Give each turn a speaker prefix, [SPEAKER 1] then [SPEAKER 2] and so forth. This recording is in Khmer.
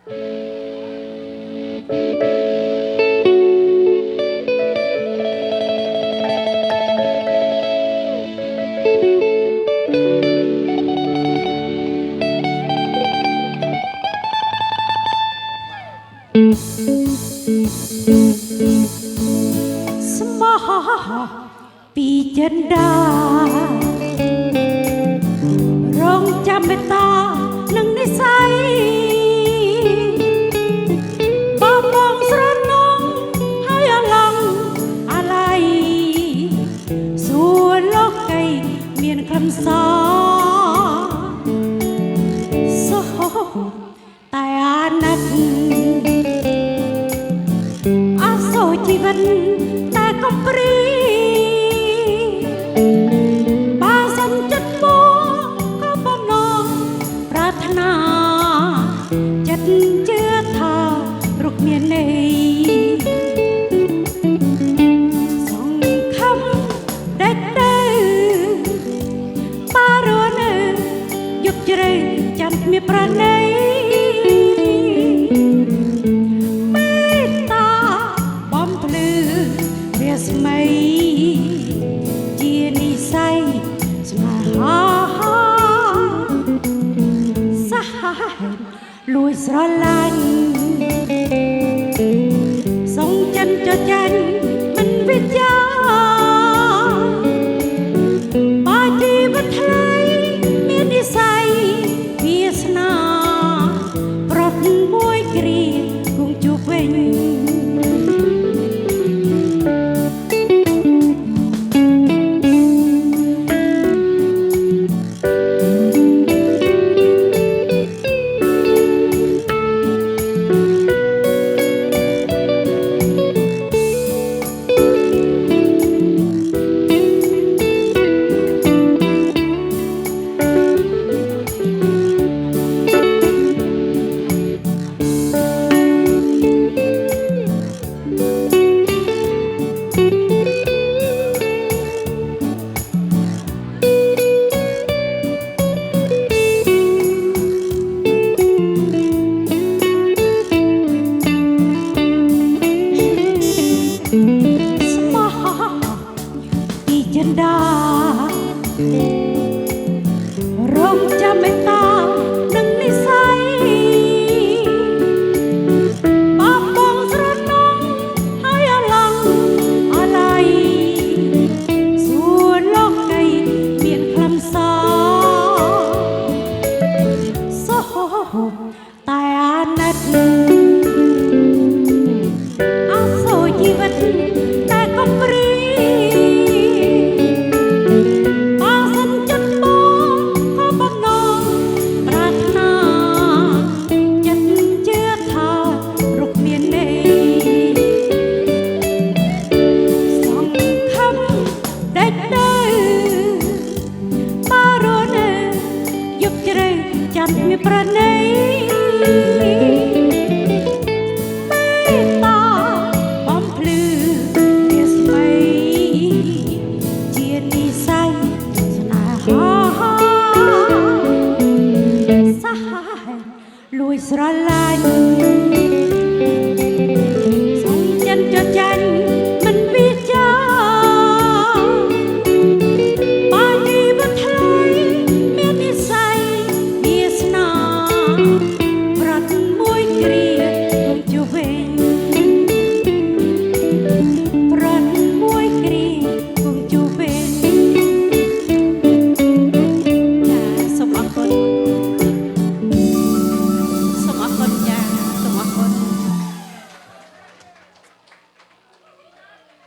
[SPEAKER 1] ស្មោះពីចិនដារងចាំមេត្តានឹងនិស្ស័យបងបងស្រណងហើយអឡងអាឡ័យសួរលោកីមានខ្លឹមសារសូតែអាណិតជីវិតតែកំព្រីបើសិនចិត្តមកក៏បំណងប្រាថ្នាចិត្តជឿថារុកមានន័យសង្ឃឹមដេកទៅបារនៅយកជ្រៅចាំគ្មានប្រណីស្មៃជានិស្ស័យស្នេហាសាហាលួយស្រឡាញ់សងចិនចចាញ់មិនវិទ្យាបើជីវិតថ្លៃមាននិស្ស័យវាសនាប្រត់មួយគ្រាគង់ជួបវិញចិនដារងចាំមេត្តានឹងនិស្ស័យបងបងស្រណងហើយអឡងអាឡ័យសួរលោកីមានខ្លឹមសារសូតែអាណិតអាសូរជីវិតតែកំព្រីចាំមានប្រណីមេត្តាបំភ្លឺវាស្មៃជានិស្ស័យស្នេហាសាហាលួយស្រឡាញ់